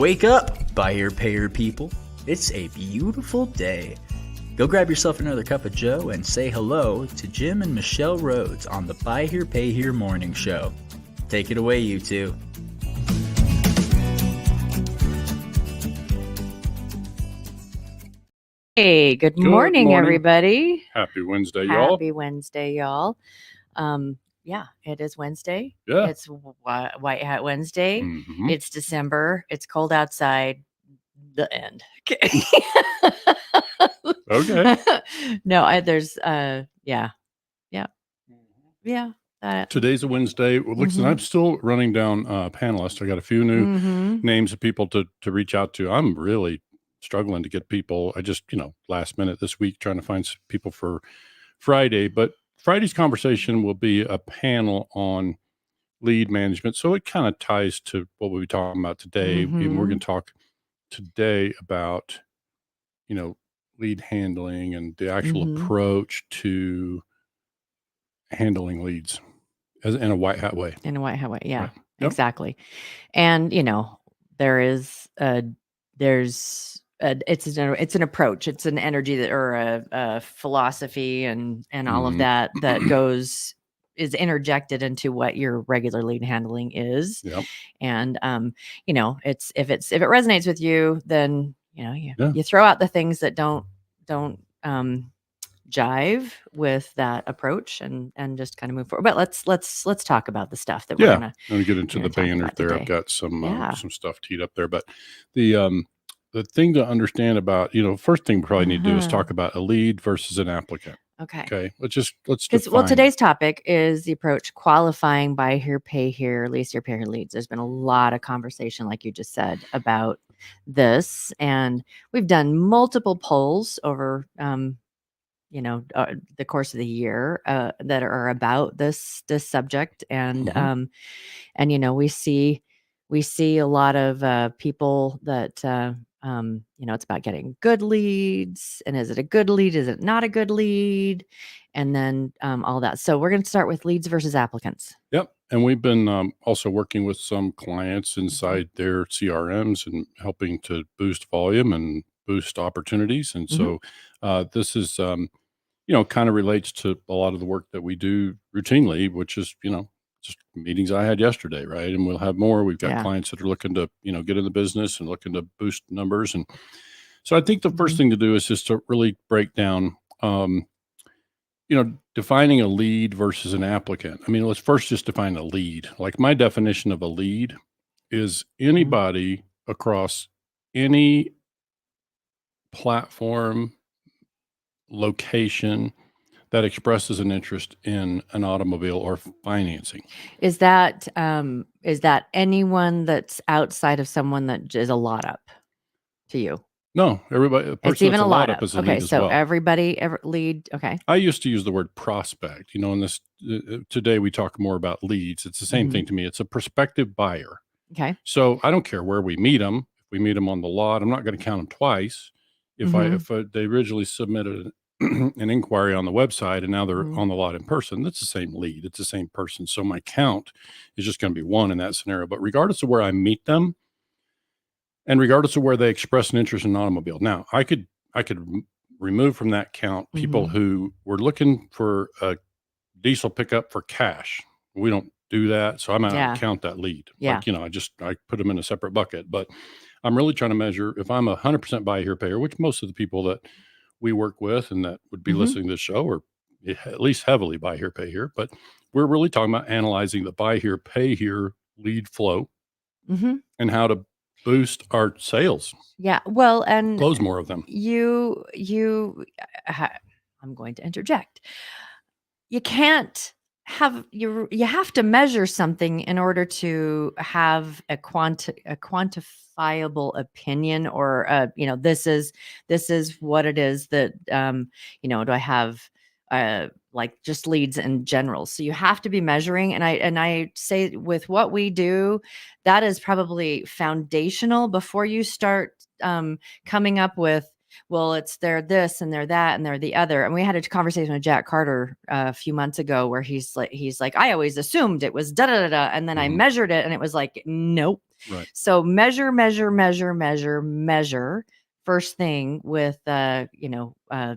Wake up, buy here, pay here people. It's a beautiful day. Go grab yourself another cup of joe and say hello to Jim and Michelle Rhoads on the Buy Here, Pay Here Morning Show. Take it away, you two. Hey, good morning, everybody. Happy Wednesday, y'all. Happy Wednesday, y'all. Yeah, it is Wednesday. Yeah. It's White Hat Wednesday. Mhm. It's December. It's cold outside. The end. Okay. Okay. No, there's yeah. Today's a Wednesday. Well, listen, I'm still running down panelists. I got a few new names of people to reach out to. I'm really struggling to get people. I just, last minute this week trying to find some people for Friday. But Friday's conversation will be a panel on lead management. So it kind of ties to what we'll be talking about today. And we're going to talk today about, lead handling and the actual approach to handling leads in a white hat way. In a white hat way. Yeah, Right. Yep. exactly. And, it's an approach. It's an energy that, or a philosophy and all of that is interjected into what your regular lead handling is. Yep. And, if it resonates with you, then, you throw out the things that don't jive with that approach and just kind of move forward. But let's talk about the stuff that we're gonna get into the banner there. today. I've got some stuff teed up there, but the thing to understand about, first thing we probably need to do is talk about a lead versus an applicant. Okay. Let's define. Today's topic is the approach qualifying buy here, pay here, lease here, pay here leads. There's been a lot of conversation, like you just said, about this, and we've done multiple polls over the course of the year that are about this subject, and we see a lot of people that it's about getting good leads, and is it a good lead, is it not a good lead, and then all that. So we're going to start with leads versus applicants. Yep. And we've been also working with some clients inside their CRMs and helping to boost volume and boost opportunities. And so this is kind of relates to a lot of the work that we do routinely, which is, just meetings I had yesterday, right? And we'll have more. We've got clients that are looking to, get in the business and looking to boost numbers. And so I think the first thing to do is just to really break down, defining a lead versus an applicant. I mean, let's first just define a lead. Like, my definition of a lead is anybody across any platform, location that expresses an interest in an automobile or financing. Is that anyone that's outside of someone that is a lot up to you? No, everybody. A person it's even that's a lot up. Is a okay, lead as so well. everybody lead. Okay. I used to use the word prospect. In this today we talk more about leads. It's the same thing to me. It's a prospective buyer. Okay. So I don't care where we meet them. If we meet them on the lot, I'm not going to count them twice. If they originally submitted an inquiry on the website and now they're on the lot in person, that's the same lead. It's the same person. So my count is just going to be one in that scenario. But regardless of where I meet them, and regardless of where they express an interest in an automobile, now I could remove from that count people who were looking for a diesel pickup for cash. We don't do that, so I'm not count that lead. Yeah. I put them in a separate bucket. But I'm really trying to measure if I'm 100% buy here, pay here, which most of the people that we work with and that would be listening to this show are at least heavily buy here, pay here. But we're really talking about analyzing the buy here, pay here lead flow and how to boost our sales. Yeah. Well, and close more of them. I'm going to interject. You can't have you have to measure something in order to have a quantifiable opinion, or this is what it is that do I have like just leads in general. So you have to be measuring. And I say with what we do, that is probably foundational before you start coming up with well, they're this and they're that and they're the other. And we had a conversation with Jack Carter a few months ago where he's like, I always assumed it was da da da da, and then I measured it and it was like, nope. Right. So measure. First thing with the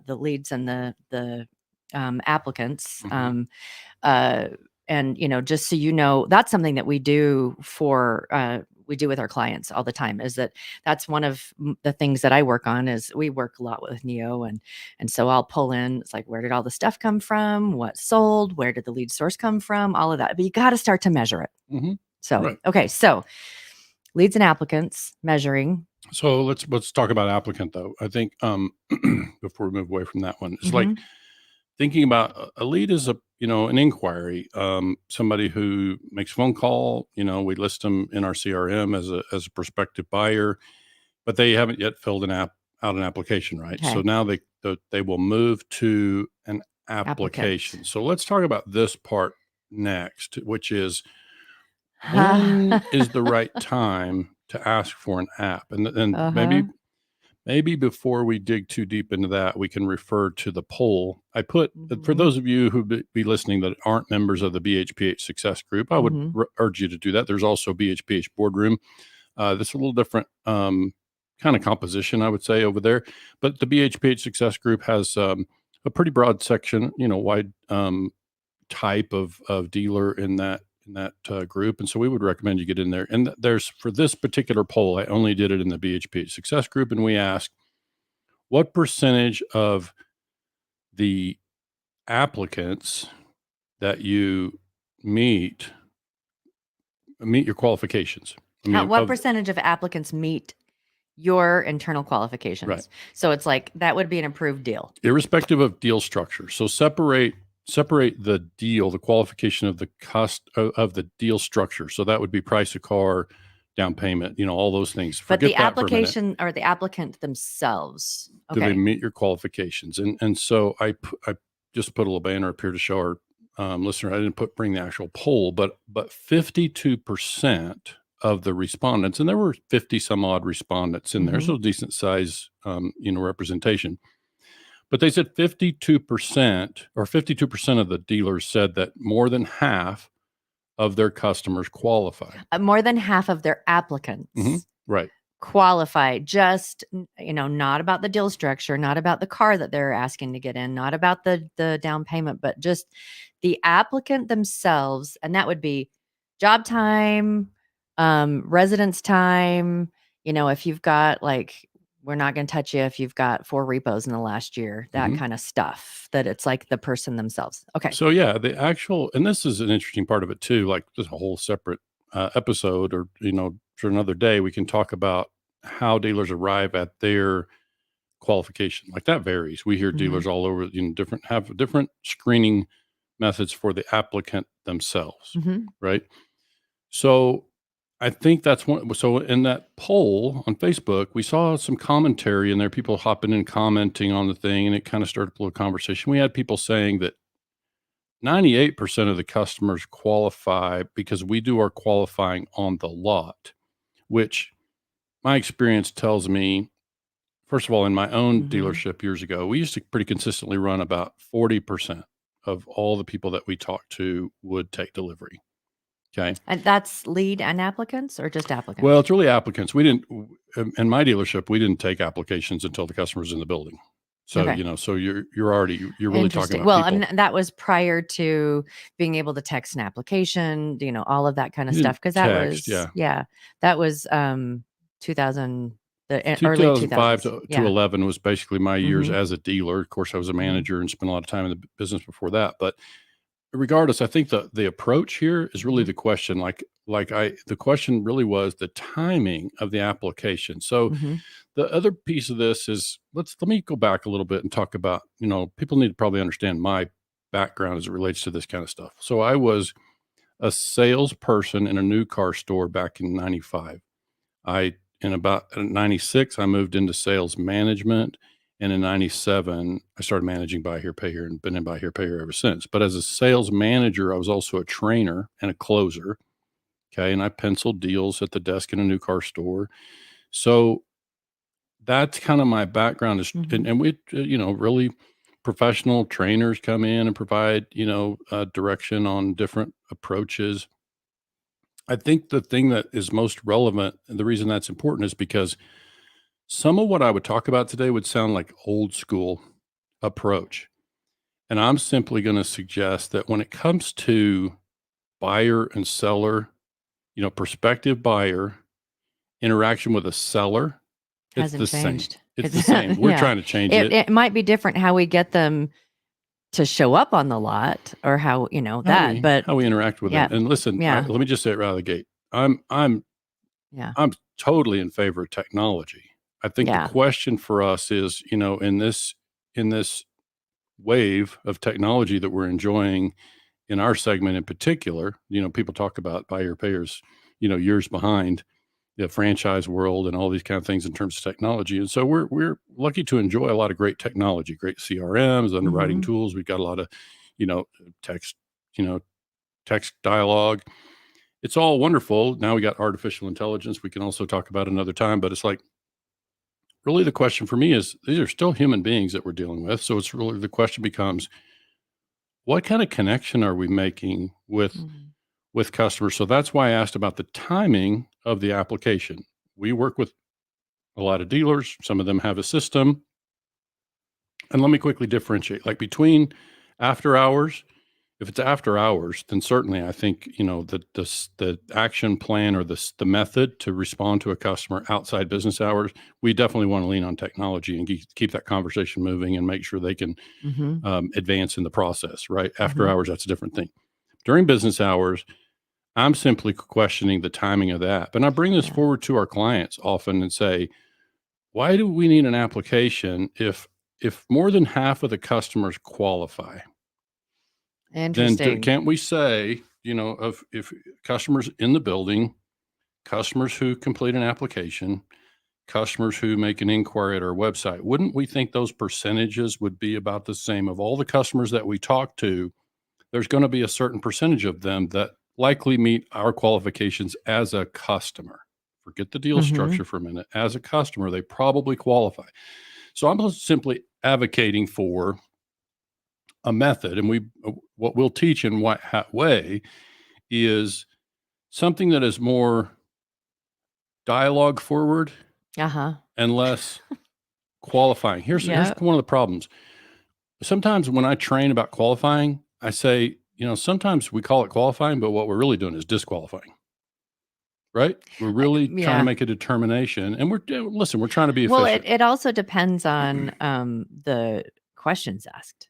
leads and the applicants. And just so you know, that's something that we do with our clients all the time. Is that's one of the things that I work on. Is we work a lot with Neo, and so I'll pull in. It's like, where did all the stuff come from? What sold? Where did the lead source come from? All of that. But you got to start to measure it. So Right. Okay, so leads and applicants measuring. So let's talk about applicant though. I think before we move away from that one, it's like thinking about a lead is an inquiry, somebody who makes a phone call, we list them in our CRM as a prospective buyer, but they haven't yet filled out an application, right? Okay. So now they will move to an application. Applicant. So let's talk about this part next, which is when is the right time to ask for an app? And maybe before we dig too deep into that, we can refer to the poll I put. For those of you who be listening that aren't members of the BHPH Success Group, I would urge you to do that. There's also BHPH Boardroom. This is a little different kind of composition, I would say, over there. But the BHPH Success Group has a pretty broad section, wide type of dealer in that group. And so we would recommend you get in there. And for this particular poll, I only did it in the BHPH Success Group. And we asked, what percentage of the applicants that you meet your qualifications? What percentage of applicants meet your internal qualifications? Right. So it's like, that would be an approved deal. Irrespective of deal structure. So separate the deal, the qualification of the cost of the deal structure. So that would be price of car, down payment, all those things. But the application or the applicant themselves. Okay. Do they meet your qualifications? And so I just put a little banner up here to show our listener. I didn't bring the actual poll, but 52% of the respondents, and there were 50 some odd respondents in there, so decent size, representation. But they said 52% of the dealers said that more than half of their customers qualify. More than half of their applicants right. qualify. Just, not about the deal structure, not about the car that they're asking to get in, not about the down payment, but just the applicant themselves. And that would be job time, residence time. If you've got we're not going to touch you if you've got 4 repos in the last year, that kind of stuff, that it's like the person themselves. Okay. So yeah, and this is an interesting part of it too, like there's a whole separate episode or, for another day, we can talk about how dealers arrive at their qualification. Like that varies. We hear dealers all over, have different screening methods for the applicant themselves. Right. So I think that's one. So in that poll on Facebook, we saw some commentary in there, people hopping in, commenting on the thing, and it kind of started a little conversation. We had people saying that 98% of the customers qualify because we do our qualifying on the lot, which my experience tells me, first of all, in my own dealership years ago, we used to pretty consistently run about 40% of all the people that we talked to would take delivery. Okay. And that's lead and applicants or just applicants? Well, it's really applicants. We didn't, in my dealership, we didn't take applications until the customer's in the building. So, so you're really talking about people. And that was prior to being able to text an application, all of that kind of stuff. Cause that was 2000, early 2005 to 11 was basically my years as a dealer. Of course, I was a manager and spent a lot of time in the business before that, but regardless, I think the approach here is really the question. The question really was the timing of the application. So the other piece of this is let me go back a little bit and talk about, people need to probably understand my background as it relates to this kind of stuff. So I was a salesperson in a new car store back in 95. In about 96, I moved into sales management. And in 97, I started managing Buy Here, Pay Here and been in Buy Here, Pay Here ever since. But as a sales manager, I was also a trainer and a closer. Okay. And I penciled deals at the desk in a new car store. So that's kind of my background is, and we, really professional trainers come in and provide, direction on different approaches. I think the thing that is most relevant, and the reason that's important is because some of what I would talk about today would sound like old school approach. And I'm simply going to suggest that when it comes to buyer and seller, prospective buyer interaction with a seller, it's Hasn't the same. changed. It's the same. We're Yeah. trying to change it. It might be different how we get them to show up on the lot or how, but how we interact with them. And listen, let me just say it right out of the gate. I'm totally in favor of technology. I think the question for us is, in this wave of technology that we're enjoying in our segment in particular, people talk about buyer payers, years behind the franchise world and all these kind of things in terms of technology. And so we're lucky to enjoy a lot of great technology, great CRMs, underwriting tools. We've got a lot of, text dialogue. It's all wonderful. Now we got artificial intelligence. We can also talk about another time, but it's like, really the question for me is these are still human beings that we're dealing with. So it's really, the question becomes, what kind of connection are we making with customers? So that's why I asked about the timing of the application. We work with a lot of dealers. Some of them have a system. And let me quickly differentiate, like between after hours. If it's after hours, then certainly I think, the action plan or the method to respond to a customer outside business hours, we definitely want to lean on technology and keep that conversation moving and make sure they can advance in the process, right? After hours, that's a different thing. During business hours, I'm simply questioning the timing of that. And I bring this forward to our clients often and say, why do we need an application if more than half of the customers qualify? Interesting. Then can't we say, if customers in the building, customers who complete an application, customers who make an inquiry at our website, wouldn't we think those percentages would be about the same? Of all the customers that we talk to, there's going to be a certain percentage of them that likely meet our qualifications as a customer. Forget the deal structure for a minute. As a customer, they probably qualify. So I'm simply advocating for a method, and what we'll teach in what way is something that is more dialogue forward and less qualifying. Here's one of the problems. Sometimes when I train about qualifying, I say, sometimes we call it qualifying, but what we're really doing is disqualifying. Right? We're really trying to make a determination, and we're trying to be efficient. Well, it also depends on the questions asked.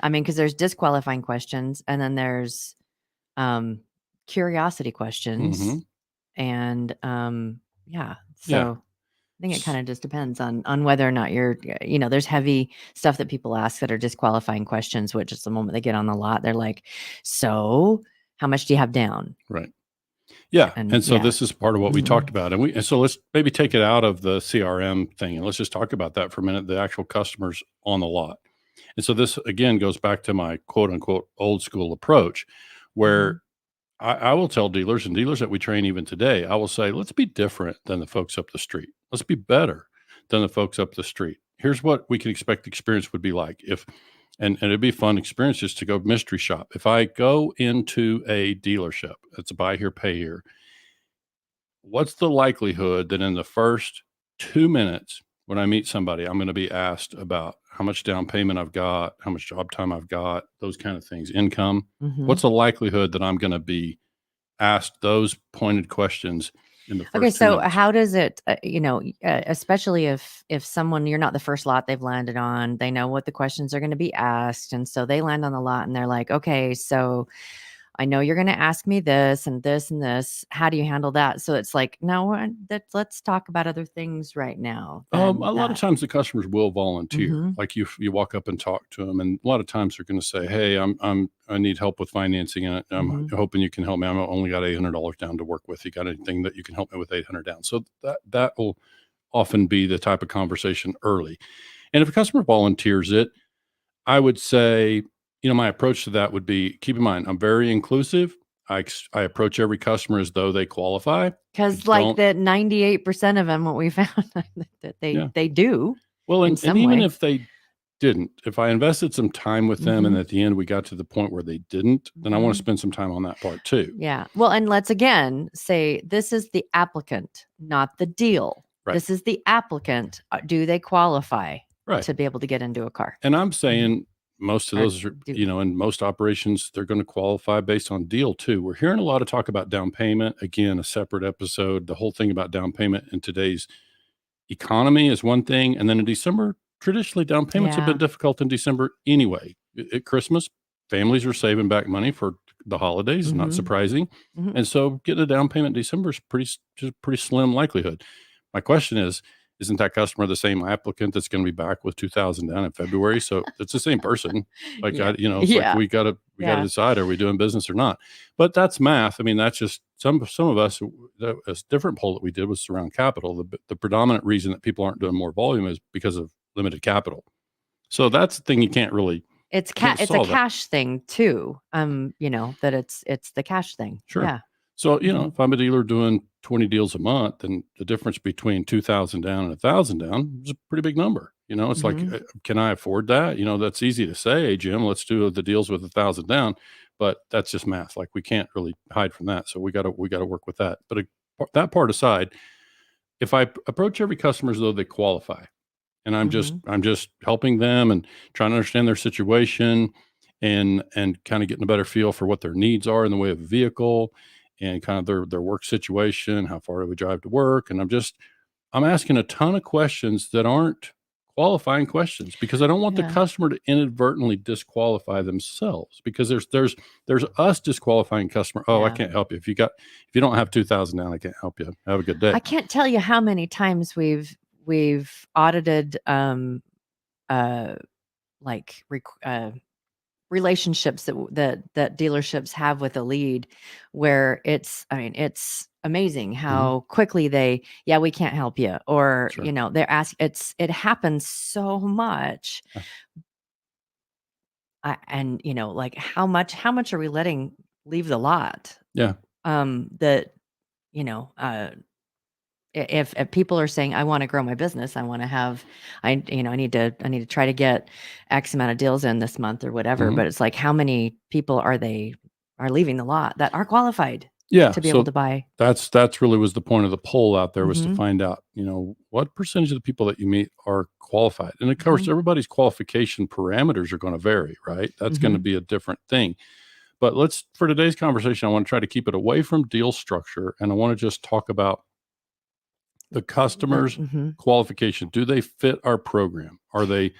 I mean, because there's disqualifying questions, and then there's curiosity questions, and so I think it kind of just depends on whether or not you're, there's heavy stuff that people ask that are disqualifying questions, which is the moment they get on the lot, they're like, so how much do you have down? Right. Yeah. And so this is part of what we talked about. And so let's maybe take it out of the CRM thing and let's just talk about that for a minute, the actual customers on the lot. And so this, again, goes back to my quote unquote old school approach where I will tell dealers and dealers that we train even today, I will say, let's be different than the folks up the street. Let's be better than the folks up the street. Here's what we can expect the experience would be like and it'd be fun experience just to go mystery shop. If I go into a dealership, it's a buy here, pay here. What's the likelihood that in the first 2 minutes when I meet somebody, I'm going to be asked about how much down payment I've got, how much job time I've got, those kind of things, income. What's the likelihood that I'm going to be asked those pointed questions in the first 2 minutes? So how does it, especially if someone, you're not the first lot they've landed on, they know what the questions are going to be asked. And so they land on the lot and they're like, okay, so I know you're going to ask me this and this and this. How do you handle that? So it's like, no, let's talk about other things right now. A lot of times the customers will volunteer. Like you walk up and talk to them, and a lot of times they're going to say, "Hey, I need help with financing, and I'm hoping you can help me. I've only got $800 down to work with. You got anything that you can help me with $800 down?" So that will often be the type of conversation early. And if a customer volunteers it, I would say, my approach to that would be, keep in mind, I'm very inclusive. I approach every customer as though they qualify. Because like that 98% of them, what we found that they do. Well, in and some even way. if they didn't, if I invested some time with them and at the end we got to the point where they didn't, then I want to spend some time on that part too. Yeah. Well, and let's again say this is the applicant, not the deal. Right. This is the applicant. Do they qualify to be able to get into a car? And I'm saying most of those are, in most operations, they're going to qualify based on deal too. We're hearing a lot of talk about down payment. Again, a separate episode. The whole thing about down payment in today's economy is one thing. And then in December, traditionally down payments have been difficult in December anyway. At Christmas, families are saving back money for the holidays, not surprising. And so getting a down payment in December is pretty slim likelihood. My question is, isn't that customer the same applicant that's going to be back with 2,000 down in February? So it's the same person. Like, like we got to decide, are we doing business or not? But that's math. I mean, that's just some of us, a different poll that we did was around capital. The predominant reason that people aren't doing more volume is because of limited capital. So that's the thing you can't really. It's a cash thing too. That it's the cash thing. Sure. Yeah. So, if I'm a dealer doing 20 deals a month, then the difference between 2,000 down and 1,000 down is a pretty big number. It's like, can I afford that? That's easy to say, hey, Jim, let's do the deals with 1,000 down, but that's just math. Like we can't really hide from that. So we got to work with that. But that part aside, if I approach every customer as though they qualify, and I'm just helping them and trying to understand their situation and kind of getting a better feel for what their needs are in the way of a vehicle and kind of their work situation, how far do we drive to work? And I'm asking a ton of questions that aren't qualifying questions because I don't want the customer to inadvertently disqualify themselves, because there's us disqualifying customer. Oh, I can't help you. If you don't have 2,000 down, I can't help you. Have a good day. I can't tell you how many times we've audited relationships that dealerships have with a lead, where it's amazing how quickly we can't help you, or they're it happens so much. Like how much are we letting leave the lot? If people are saying, I want to grow my business, I want to have, I need to try to get X amount of deals in this month or whatever. But it's like, how many people are leaving the lot that are qualified to be able to buy? That's really was the point of the poll out there, was to find out, what percentage of the people that you meet are qualified. And of course, everybody's qualification parameters are going to vary, right? That's going to be a different thing. But for today's conversation, I want to try to keep it away from deal structure. And I want to just talk about the customer's qualification. Do they fit our program? Are they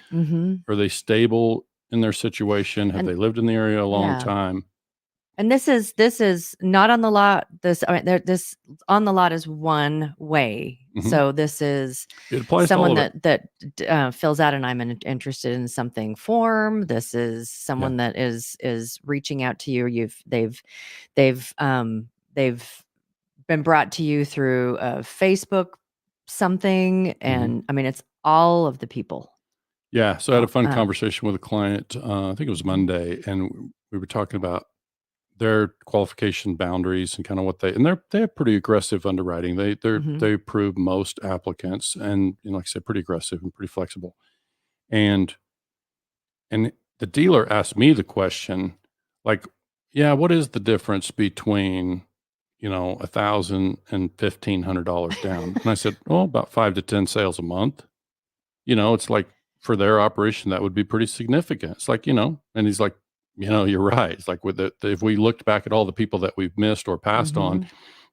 stable in their situation? Have they lived in the area a long time? And this is not on the lot. This on the lot is one way. So this is someone that fills out an I'm interested in something form. This is someone that is reaching out to you. They've been brought to you through Facebook something, and it's all of the people. Yeah. So I had a fun conversation with a client. I think it was Monday, and we were talking about their qualification boundaries and kind of what they have pretty aggressive underwriting. They approve most applicants, and like I said, pretty aggressive and pretty flexible. And the dealer asked me the question, like, what is the difference between $1,000 and $1,500 down? And I said, about 5 to 10 sales a month. It's like, for their operation, that would be pretty significant. It's like, and he's like, you're right. It's like if we looked back at all the people that we've missed or passed on,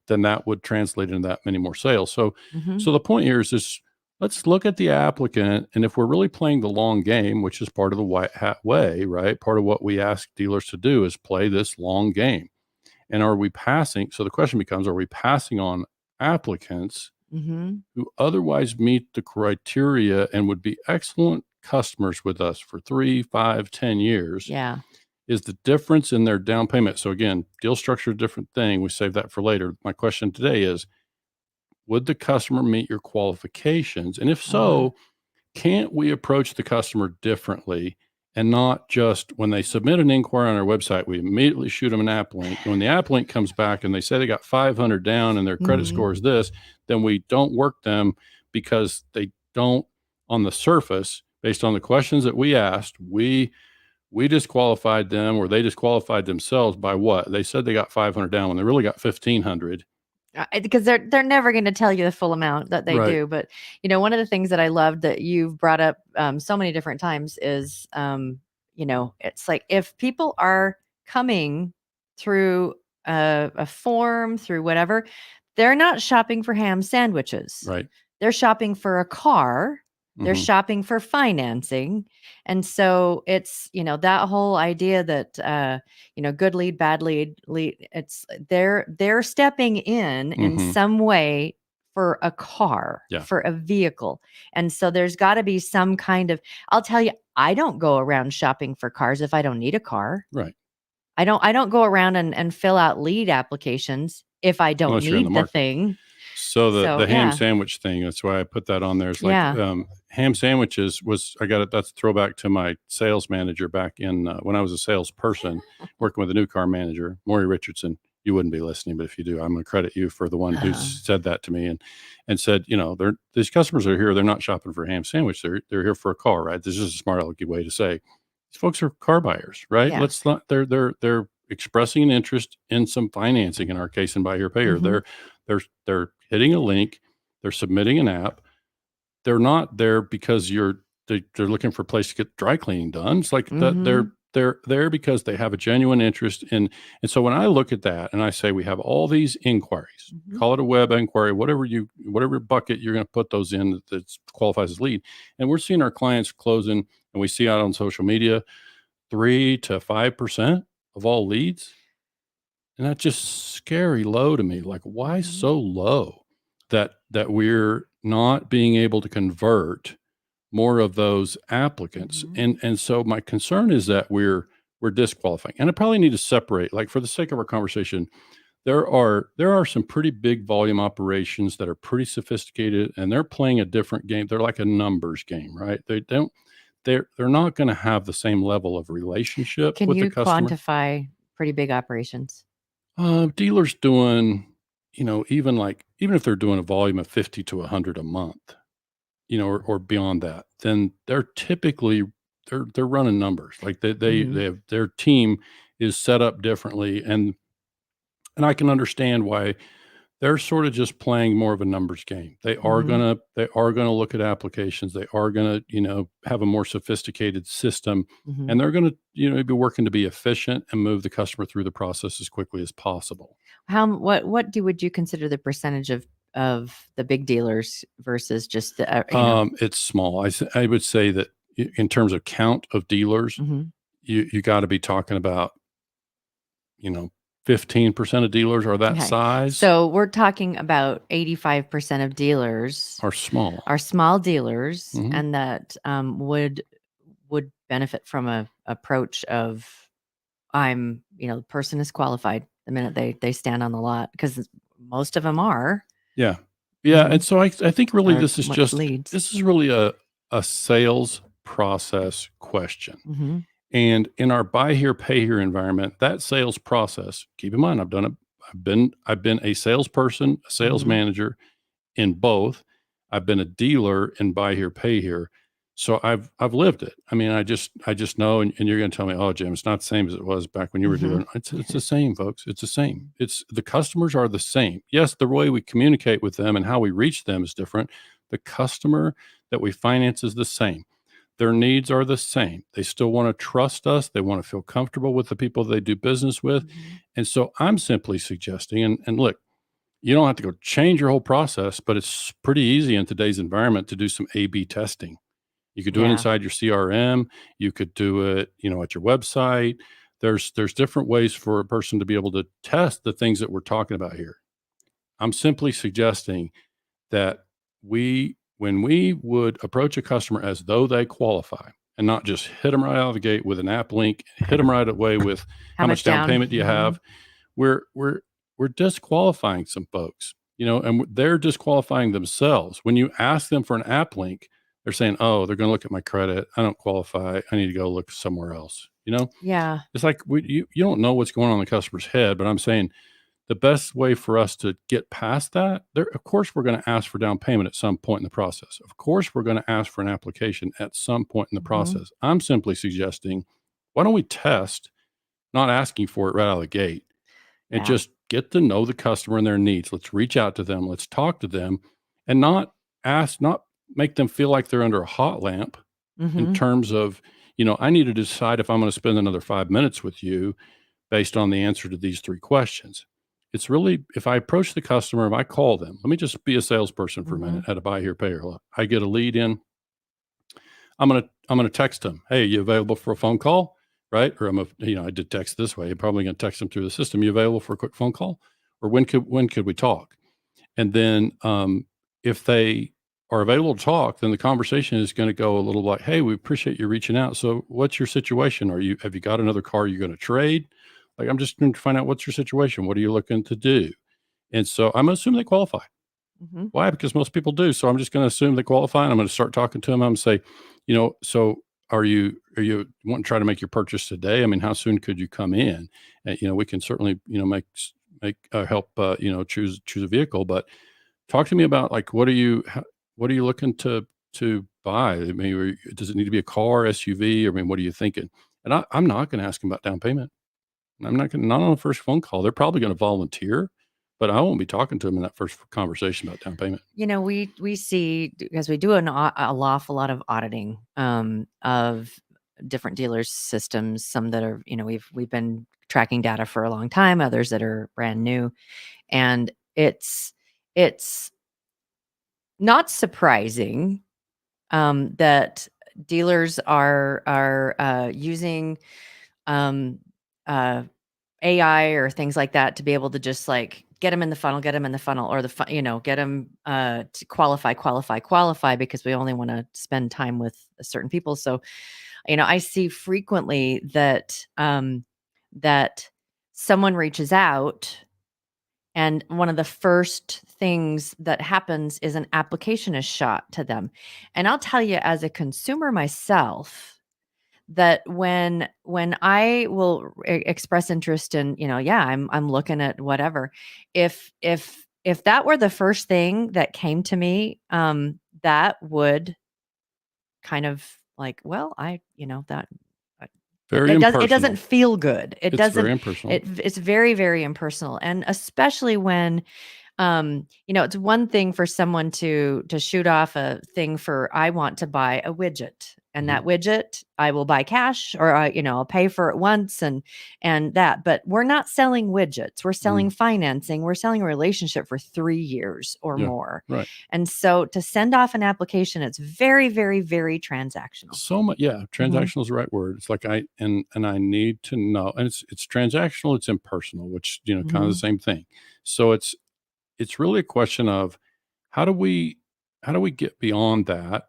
then that would translate into that many more sales. So the point here is let's look at the applicant. And if we're really playing the long game, which is part of the white hat way, right? Part of what we ask dealers to do is play this long game. And are we passing? So the question becomes, are we passing on applicants who otherwise meet the criteria and would be excellent customers with us for 3, 5, 10 years? Yeah. Is the difference in their down payment? So again, deal structure, different thing. We save that for later. My question today is, would the customer meet your qualifications? And if so, can't we approach the customer differently and not just when they submit an inquiry on our website, we immediately shoot them an app link. And when the app link comes back and they say they got 500 down and their credit score is this, then we don't work them because they don't, on the surface, based on the questions that we asked, we disqualified them, or they disqualified themselves by what? They said they got 500 down when they really got 1,500. Because they're never going to tell you the full amount that they do. But, one of the things that I loved that you've brought up so many different times is, it's like if people are coming through a form, through whatever, they're not shopping for ham sandwiches. Right. They're shopping for a car. They're shopping for financing. And so it's, that whole idea that, good lead, bad lead, it's they're stepping in some way for a car, for a vehicle. And so there's got to be some kind of, I'll tell you, I don't go around shopping for cars if I don't need a car. Right. I don't go around and fill out lead applications if I don't need the thing. So the ham sandwich thing, that's why I put that on there. It's like ham sandwiches that's a throwback to my sales manager back in when I was a salesperson working with a new car manager, Maury Richardson. You wouldn't be listening, but if you do, I'm going to credit you for the one who said that to me and said, these customers are here. They're not shopping for a ham sandwich. They're here for a car, right? This is a smart alecky way to say these folks are car buyers, right? Yeah. Let's not, they're expressing an interest in some financing in our case and buy here, pay here. They're hitting a link, they're submitting an app. They're not there because they're looking for a place to get dry cleaning done. It's like that they're there because they have a genuine interest in. And so when I look at that and I say we have all these inquiries, call it a web inquiry, whatever bucket you're going to put those in that qualifies as lead, and we're seeing our clients closing, and we see out on social media 3 to 5% of all leads. And that's just scary low to me. Like, why so low that we're not being able to convert more of those applicants? And so my concern is that we're disqualifying. And I probably need to separate, like for the sake of our conversation, there are some pretty big volume operations that are pretty sophisticated and they're playing a different game. They're like a numbers game, right? They're not going to have the same level of relationship with the customer. Can you quantify pretty big operations? Dealers doing, even if they're doing a volume of 50 to 100 a month, or beyond that, then they're typically they're running numbers. Like they have, their team is set up differently, and I can understand why they're sort of just playing more of a numbers game. They are gonna look at applications. They are gonna have a more sophisticated system, and they're gonna be working to be efficient and move the customer through the process as quickly as possible. What would you consider the percentage of the big dealers versus just the it's small. I would say that in terms of count of dealers, you got to be talking about 15% of dealers are that size. So we're talking about 85% of dealers are small dealers, and that would benefit from a approach of the person is qualified the minute they stand on the lot, because most of them are. Yeah. And so I think really this is really a sales process question. And in our buy here, pay here environment, that sales process, keep in mind, I've done it. I've been a salesperson, a sales manager in both. I've been a dealer in buy here, pay here. So I've lived it. I mean, I just know, and you're going to tell me, oh, Jim, it's not the same as it was back when you were dealing. It's the same, folks. It's the same. It's the customers are the same. Yes, the way we communicate with them and how we reach them is different. The customer that we finance is the same. Their needs are the same. They still want to trust us. They want to feel comfortable with the people they do business with. And so I'm simply suggesting, and look, you don't have to go change your whole process, but it's pretty easy in today's environment to do some A/B testing. You could do it inside your CRM. You could do it, at your website. There's different ways for a person to be able to test the things that we're talking about here. I'm simply suggesting that when we would approach a customer as though they qualify and not just hit them right out of the gate with an app link, hit them right away with how much down payment do you have, we're disqualifying some folks, and they're disqualifying themselves. When you ask them for an app link, they're saying, oh, they're going to look at my credit. I don't qualify. I need to go look somewhere else. Yeah. It's like you don't know what's going on in the customer's head, but I'm saying the best way for us to get past that, of course, we're going to ask for down payment at some point in the process. Of course, we're going to ask for an application at some point in the process. I'm simply suggesting, why don't we test not asking for it right out of the gate and just get to know the customer and their needs. Let's reach out to them. Let's talk to them and not make them feel like they're under a hot lamp in terms of, I need to decide if I'm going to spend another 5 minutes with you based on the answer to these 3 questions. It's really, if I approach the customer, if I call them, let me just be a salesperson for a minute at a buy here, pay here. I get a lead in. I'm going to text them. Hey, you available for a phone call? Right? Or I did text this way. I'm probably going to text them through the system. You available for a quick phone call? Or when could we talk? And then if they are available to talk, then the conversation is going to go a little like, hey, we appreciate you reaching out. So what's your situation? Have you got another car you're going to trade? Like, I'm just going to find out what's your situation. What are you looking to do? And so I'm going to assume they qualify. Why? Because most people do. So I'm just going to assume they qualify, and I'm going to start talking to them. I'm going to say, so are you wanting to try to make your purchase today? I mean, how soon could you come in? And, we can certainly, help, choose a vehicle, but talk to me about like, what are you looking to buy? I mean, does it need to be a car, SUV? I mean, what are you thinking? And I'm not going to ask them about down payment. I'm not on the first phone call. They're probably going to volunteer, but I won't be talking to them in that first conversation about down payment. We see, because we do an awful lot of auditing of different dealers' systems. Some that are, we've been tracking data for a long time. Others that are brand new, and it's not surprising that dealers are using AI or things like that to be able to just like get them in the funnel, or get them to qualify, because we only want to spend time with certain people. So, I see frequently that that someone reaches out, and one of the first things that happens is an application is shot to them. And I'll tell you, as a consumer myself, that when I will express interest in, I'm looking at whatever, if that were the first thing that came to me, that would kind of like, well, that very impersonal. It doesn't feel good. It's very impersonal. It's very, very impersonal. And especially when, it's one thing for someone to shoot off a thing for, I want to buy a widget, and that widget I will buy cash, or I'll pay for it once and that. But we're not selling widgets. We're selling financing. We're selling a relationship for 3 years or more. Right. And so to send off an application, it's very, very, very transactional. So much, transactional is the right word. It's like I need to know, and it's transactional. It's impersonal, which kind of the same thing. So it's really a question of how do we get beyond that?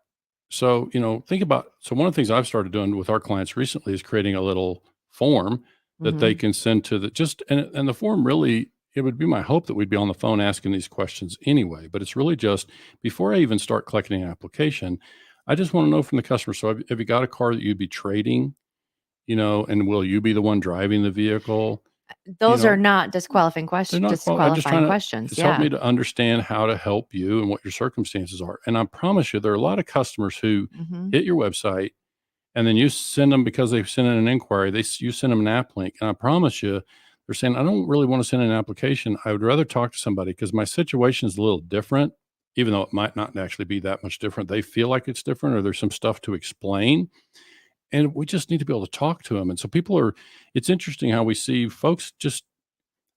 So, think about, one of the things I've started doing with our clients recently is creating a little form that they can send to and the form really, it would be my hope that we'd be on the phone asking these questions anyway, but it's really just, before I even start collecting an application, I just want to know from the customer. So have you got a car that you'd be trading, and will you be the one driving the vehicle? Those are not disqualifying questions. Disqualifying questions. Just help me to understand how to help you and what your circumstances are. And I promise you, there are a lot of customers who hit your website, and then you send them, because they've sent in an inquiry, you send them an app link. And I promise you, they're saying, I don't really want to send an application. I would rather talk to somebody because my situation is a little different, even though it might not actually be that much different. They feel like it's different, or there's some stuff to explain. And we just need to be able to talk to them. And so it's interesting how we see folks, just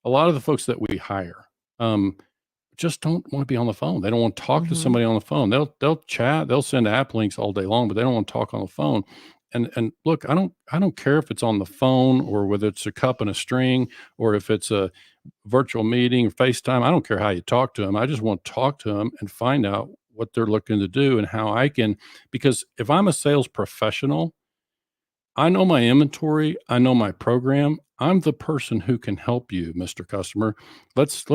a lot of the folks that we hire, just don't want to be on the phone. They don't want to talk to somebody on the phone. They'll chat, they'll send app links all day long, but they don't want to talk on the phone. And look, I don't care if it's on the phone, or whether it's a cup and a string, or if it's a virtual meeting or FaceTime. I don't care how you talk to them. I just want to talk to them and find out what they're looking to do and how I can, because if I'm a sales professional, I know my inventory. I know my program. I'm the person who can help you, Mr. Customer. Let's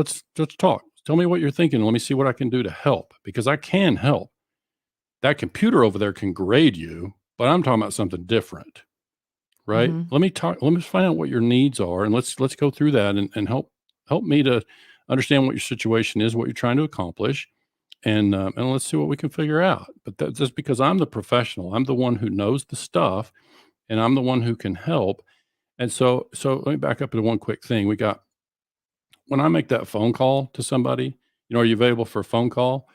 talk. Tell me what you're thinking. Let me see what I can do to help, because I can help. that computer over there can grade you, but I'm talking about something different, right? Mm-hmm. Let me find out what your needs are, and let's go through that and help me to understand what your situation is, what you're trying to accomplish, and let's see what we can figure out. But that's just because I'm the professional, I'm the one who knows the stuff, and I'm the one who can help. And so let me back up to one quick thing. When I make that phone call to somebody, are you available for a phone call?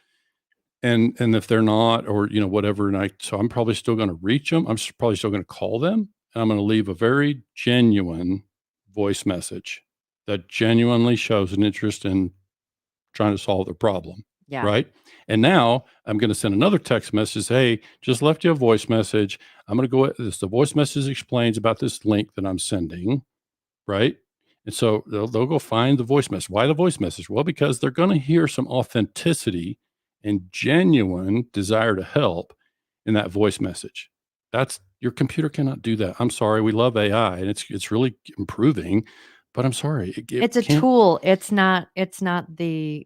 And if they're not, or whatever, so I'm probably still going to reach them. Probably still going to call them, and I'm going to leave a very genuine voice message that genuinely shows an interest in trying to solve their problem. Yeah. Right. And now I'm going to send another text message. Hey, just left you a voice message. I'm going to go. The voice message explains about this link that I'm sending. Right. And so they'll go find the voice message. Why the voice message? Well, because they're going to hear some authenticity and genuine desire to help in that voice message. Your computer cannot do that. I'm sorry. We love AI and it's really improving, but I'm sorry. It's a tool. It's not the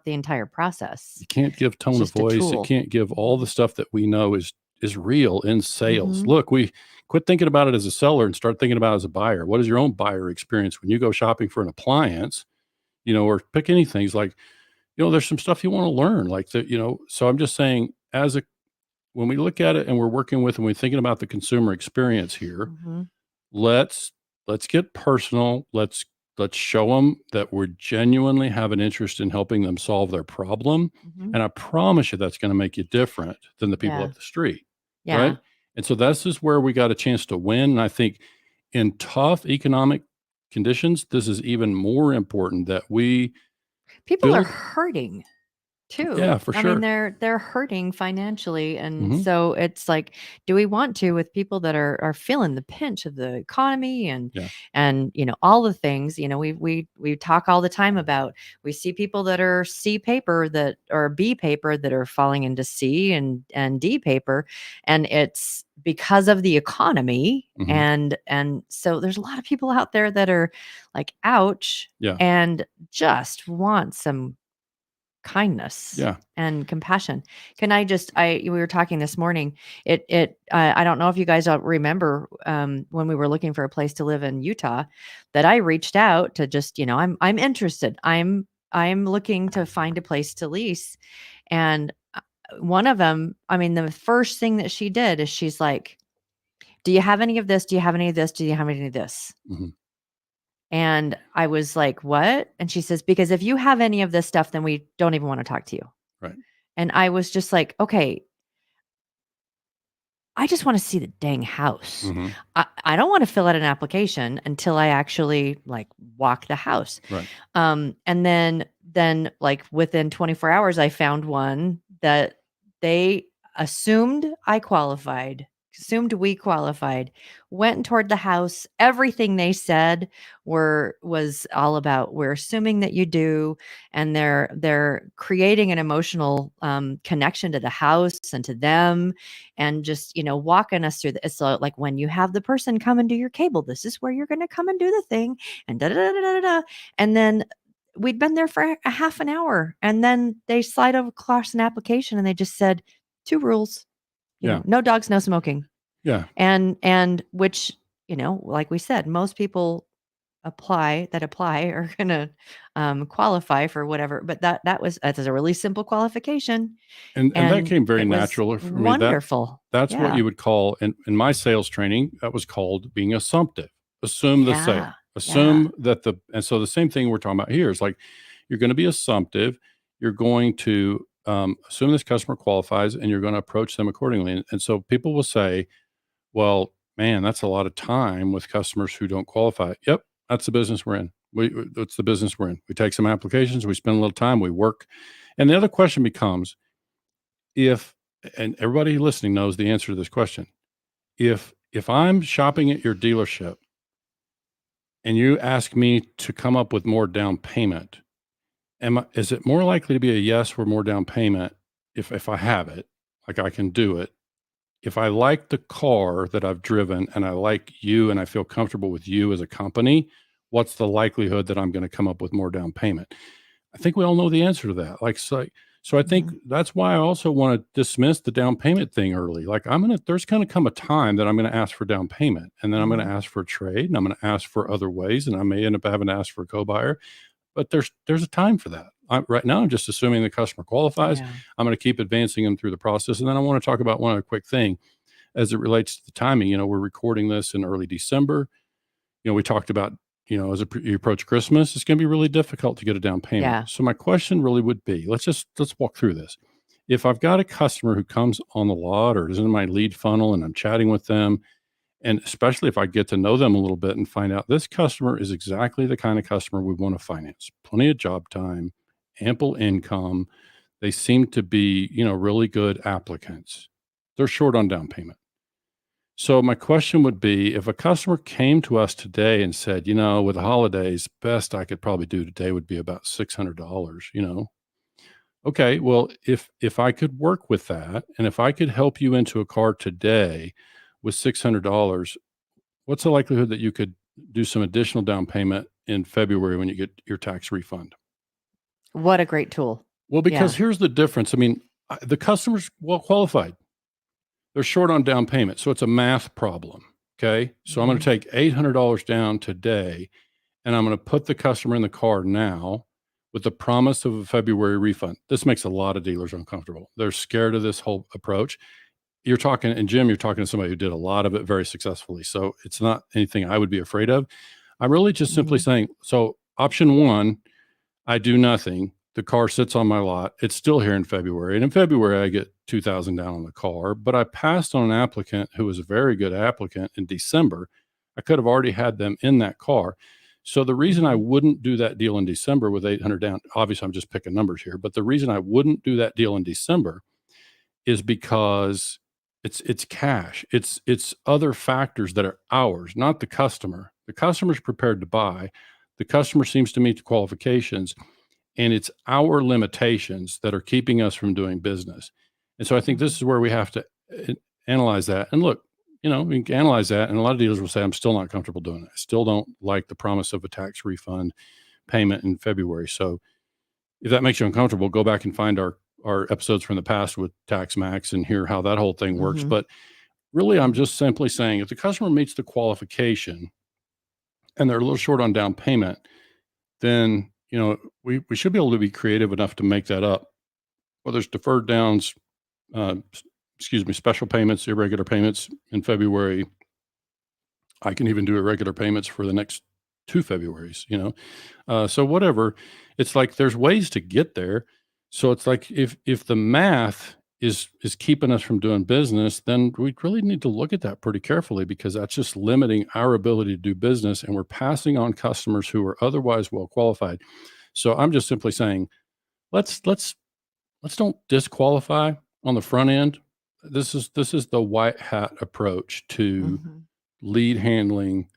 entire process. You can't give tone of voice. It can't give all the stuff that we know is real in sales. Mm-hmm. Look, we quit thinking about it as a seller and start thinking about it as a buyer. What is your own buyer experience when you go shopping for an appliance, or pick anything? It's like, there's some stuff you want to learn, like that, so I'm just saying, when we look at it and we're working with and we're thinking about the consumer experience here, Mm-hmm. let's get personal. Let's show them that we genuinely have an interest in helping them solve their problem. Mm-hmm. And I promise you that's going to make you different than the people up the street. Yeah. Right. And so this is where we got a chance to win. And I think in tough economic conditions, this is even more important that people are hurting too. Yeah, for sure. I mean, they're hurting financially. And Mhm. so it's like, do we want to, with people that are feeling the pinch of the economy and, all the things, we talk all the time about, we see people that are C paper that or B paper that are falling into C and D paper. And it's because of the economy. Mhm. And so there's a lot of people out there that are like, ouch, Yeah. and just want some kindness and compassion. Can I we were talking this morning, I don't know if you guys remember, when we were looking for a place to live in Utah, that I reached out to just, I'm interested. I'm looking to find a place to lease. And one of them, I mean, the first thing that she did is she's like, do you have any of this? Do you have any of this? Do you have any of this? Mhm. And I was like, what? And she says, because if you have any of this stuff, then we don't even want to talk to you. Right. And I was just like, okay, I just want to see the dang house. Mhm. I don't want to fill out an application until I actually like walk the house. Right. And then like within 24 hours, I found one that they assumed we qualified, went toward the house. Everything they said was all about, we're assuming that you do. And they're creating an emotional connection to the house and to them, and just, walking us through it's like, when you have the person come and do your cable, this is where you're going to come and do the thing, and da da da da da da. And then we'd been there for a half an hour, and then they slide across an application and they just said 2 rules. No dogs, no smoking. Yeah. And which, like we said, most people apply are going to qualify for whatever, but that's a really simple qualification. And that came very natural. Wonderful. That's what you would call, in my sales training, that was called being assumptive. Assume the sale. Assume that and so the same thing we're talking about here is like, you're going to be assumptive. You're going to assume this customer qualifies, and you're going to approach them accordingly. And so people will say, well, man, that's a lot of time with customers who don't qualify. Yep. That's the business we're in. That's the business we're in. We take some applications, we spend a little time, we work. And the other question becomes, and everybody listening knows the answer to this question. If I'm shopping at your dealership and you ask me to come up with more down payment, is it more likely to be a yes for more down payment if I have it, like I can do it? If I like the car that I've driven and I like you and I feel comfortable with you as a company, what's the likelihood that I'm going to come up with more down payment? I think we all know the answer to that. So I think that's why I also want to dismiss the down payment thing early. Like there's going to come a time that I'm going to ask for down payment, and then I'm going to ask for a trade, and I'm going to ask for other ways, and I may end up having to ask for a co-buyer. But there's a time for that. Right now, I'm just assuming the customer qualifies. Yeah. I'm going to keep advancing them through the process. And then I want to talk about one other quick thing as it relates to the timing. We're recording this in early December. We talked about, as you approach Christmas, it's going to be really difficult to get a down payment. Yeah. So my question really would be, let's walk through this. If I've got a customer who comes on the lot or is in my lead funnel and I'm chatting with them, and especially if I get to know them a little bit and find out this customer is exactly the kind of customer we want to finance, plenty of job time, ample income. They seem to be, really good applicants. They're short on down payment. So my question would be, if a customer came to us today and said, with the holidays, best I could probably do today would be about $600, Okay, well, if I could work with that, and if I could help you into a car today with $600, what's the likelihood that you could do some additional down payment in February when you get your tax refund? What a great tool. Well, because here's the difference. I mean, the customer's well qualified. They're short on down payment. So it's a math problem. Okay. So I'm going to take $800 down today, and I'm going to put the customer in the car now with the promise of a February refund. This makes a lot of dealers uncomfortable. They're scared of this whole approach. You're talking to somebody who did a lot of it very successfully. So it's not anything I would be afraid of. I'm really just simply saying, so option one, I do nothing. The car sits on my lot. It's still here in February. And in February, I get $2,000 down on the car, but I passed on an applicant who was a very good applicant in December. I could have already had them in that car. So the reason I wouldn't do that deal in December with $800 down, obviously I'm just picking numbers here, but the reason I wouldn't do that deal in December is because it's cash. It's other factors that are ours, not the customer. The customer's prepared to buy. The customer seems to meet the qualifications, and it's our limitations that are keeping us from doing business. And so I think this is where we have to analyze that. And look, we can analyze that, and a lot of dealers will say, I'm still not comfortable doing it. I still don't like the promise of a tax refund payment in February. So if that makes you uncomfortable, go back and find our episodes from the past with Tax Max and hear how that whole thing works. But really, I'm just simply saying, if the customer meets the qualification and they're a little short on down payment, then, we should be able to be creative enough to make that up. Whether it's deferred downs, special payments, irregular payments in February. I can even do irregular payments for the next 2 Februaries, so whatever. It's like, there's ways to get there. So it's like, if the math is keeping us from doing business, then we really need to look at that pretty carefully, because that's just limiting our ability to do business, and we're passing on customers who are otherwise well qualified. So I'm just simply saying, let's don't disqualify on the front end. This is the white hat approach to lead handling,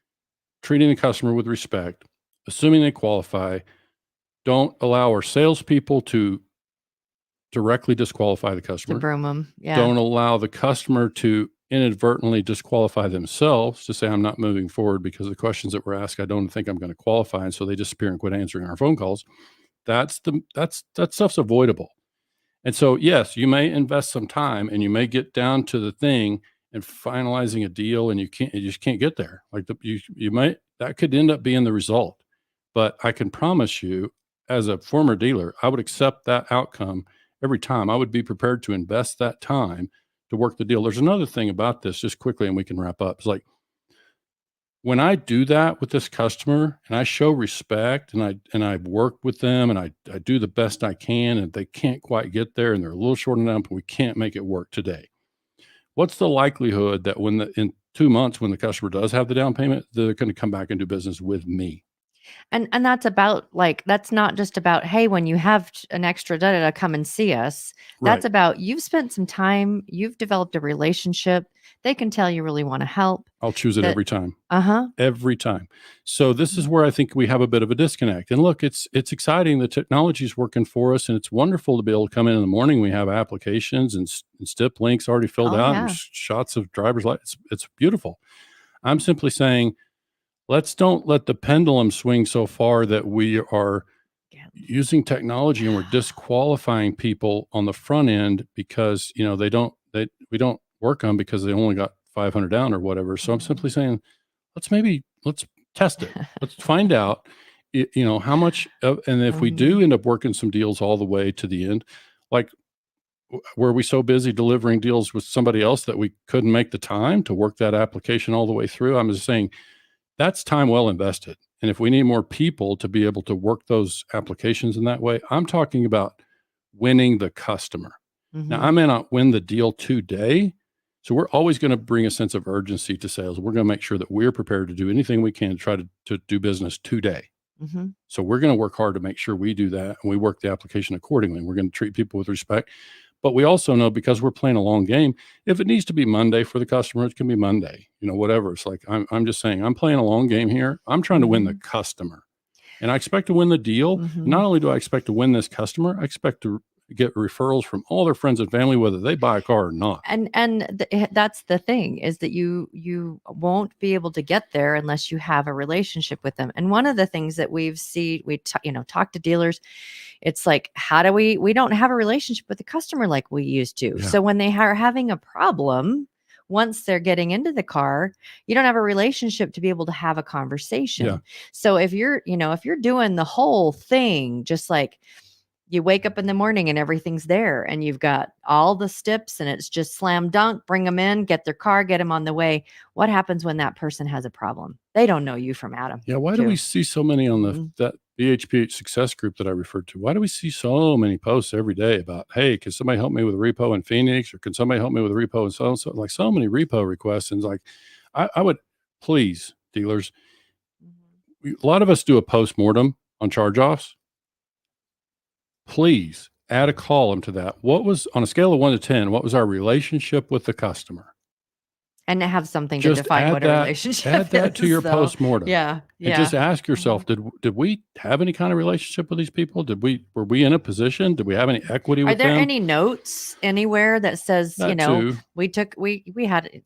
treating the customer with respect, assuming they qualify. Don't allow our salespeople to directly disqualify the customer. To broom them. Yeah. Don't allow the customer to inadvertently disqualify themselves, to say, I'm not moving forward because of the questions that were asked, I don't think I'm going to qualify. And so they disappear and quit answering our phone calls. That stuff's avoidable. And so, yes, you may invest some time, and you may get down to the thing and finalizing a deal, and you just can't get there. Like that could end up being the result. But I can promise you, as a former dealer, I would accept that outcome every time. I would be prepared to invest that time to work the deal. There's another thing about this, just quickly, and we can wrap up. It's like, when I do that with this customer, and I show respect, and I work with them, and I do the best I can, and they can't quite get there, and they're a little short enough, and we can't make it work today. What's the likelihood that in 2 months, when the customer does have the down payment, they're going to come back and do business with me? And that's about, like, that's not just about, hey, when you have an extra come and see us. That's Right. about, you've spent some time, you've developed a relationship. They can tell you really want to help. I'll choose it every time. Every time. So this is where I think we have a bit of a disconnect. And look, it's exciting. The technology is working for us, and it's wonderful to be able to come in the morning. We have applications and stip links already filled out, and shots of driver's license. It's beautiful. I'm simply saying, let's don't let the pendulum swing so far that we are using technology and we're disqualifying people on the front end because, we don't work on because they only got 500 down or whatever. So I'm simply saying, let's test it. Let's find out, how much, and if we do end up working some deals all the way to the end, like, were we so busy delivering deals with somebody else that we couldn't make the time to work that application all the way through? I'm just saying that's time well invested. And if we need more people to be able to work those applications in that way, I'm talking about winning the customer. Now, I may not win the deal today. So we're always going to bring a sense of urgency to sales. We're going to make sure that we're prepared to do anything we can to try to do business today. So we're going to work hard to make sure we do that, and we work the application accordingly. We're going to treat people with respect. But we also know, because we're playing a long game, if it needs to be Monday for the customer, it can be Monday, whatever. It's like, I'm just saying, I'm playing a long game here. I'm trying to win the customer, and I expect to win the deal. Not only do I expect to win this customer, I expect to get referrals from all their friends and family, whether they buy a car or not. That's the thing, is that you won't be able to get there unless you have a relationship with them. And one of the things that we talk to dealers, it's like, how do we don't have a relationship with the customer like we used to. So when they are having a problem, once they're getting into the car, you don't have a relationship to be able to have a conversation. So if you're doing the whole thing, just like, you wake up in the morning and everything's there and you've got all the steps and it's just slam dunk, bring them in, get their car, get them on the way. What happens when that person has a problem? They don't know you from Adam. Yeah. Why do we see so many on that BHPH success group that I referred to? Why do we see so many posts every day about, hey, can somebody help me with a repo in Phoenix, or can somebody help me with a repo in so-and-so? Like, so many repo requests. And like, I would please, dealers, a lot of us do a postmortem on charge-offs. Please add a column to that. What was, on a scale of 1 to 10, what was our relationship with the customer? And to have something to define what a relationship is. Add that to your postmortem. Yeah. And just ask yourself, did we have any kind of relationship with these people? Were we in a position? Did we have any equity with them? Are there any notes anywhere that says, Too.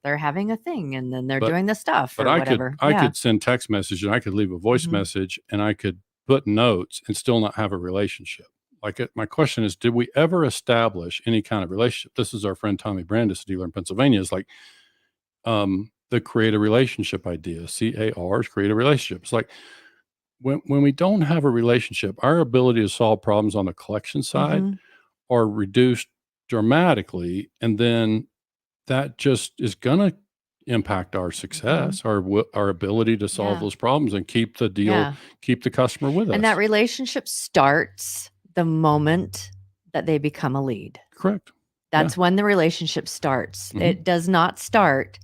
they're having a thing and then they're doing the stuff or whatever. I could send text message and I could leave a voice message and I could put notes and still not have a relationship. Like, my question is, did we ever establish any kind of relationship? This is our friend Tommy Brandis, a dealer in Pennsylvania, is like, the create a relationship idea, CARs, create a relationship. It's like, when we don't have a relationship, our ability to solve problems on the collection side are reduced dramatically. And then that just is going to impact our success, our ability to solve those problems and keep the deal, keep the customer with us. And that relationship starts the moment that they become a lead. Correct. That's when the relationship starts. It does not start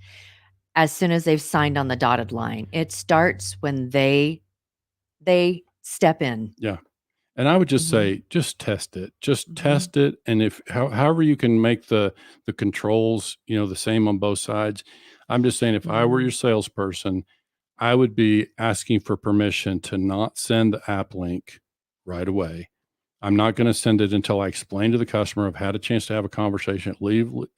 as soon as they've signed on the dotted line. It starts when they step in. Yeah. And I would just say, just test it. Just test it. And if however you can make the controls, the same on both sides. I'm just saying, if I were your salesperson, I would be asking for permission to not send the app link right away. I'm not going to send it until I explain to the customer, I've had a chance to have a conversation,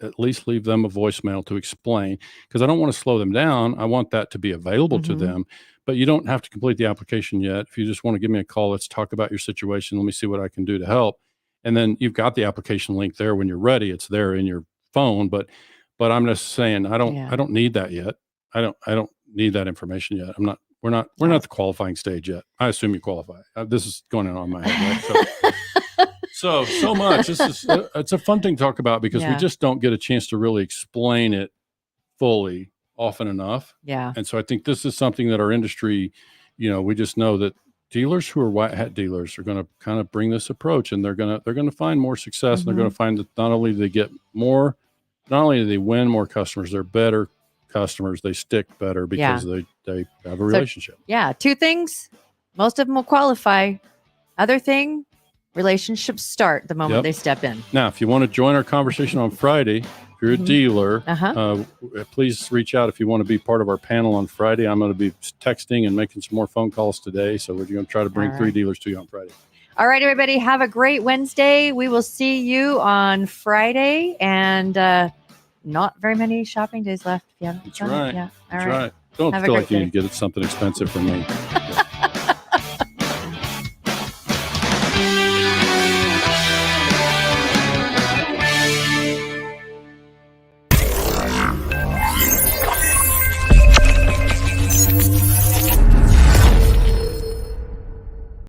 at least leave them a voicemail to explain, because I don't want to slow them down. I want that to be available to them, but you don't have to complete the application yet. If you just want to give me a call, let's talk about your situation. Let me see what I can do to help. And then you've got the application link there. When you're ready, it's there in your phone, but I'm just saying, I don't need that yet. I don't need that information yet. We're not at the qualifying stage yet. I assume you qualify. This is going on in my head, right? So much. It's a fun thing to talk about, because we just don't get a chance to really explain it fully often enough. Yeah. And so I think this is something that our industry, we just know that dealers who are white hat dealers are going to kind of bring this approach, and they're going to find more success, and they're going to find that not only do they win more customers, they're better customers, they stick better because they have a relationship. Two things. Most of them will qualify. Other thing, relationships start the moment they step in. Now, if you want to join our conversation on Friday, if you're a dealer, please reach out if you want to be part of our panel on Friday. I'm going to be texting and making some more phone calls today, so we're going to try to bring 3 dealers to you on Friday. All right, everybody, have a great Wednesday. We will see you on Friday, and not very many shopping days left. That's right. That's right. Don't feel like you need to get something expensive from me.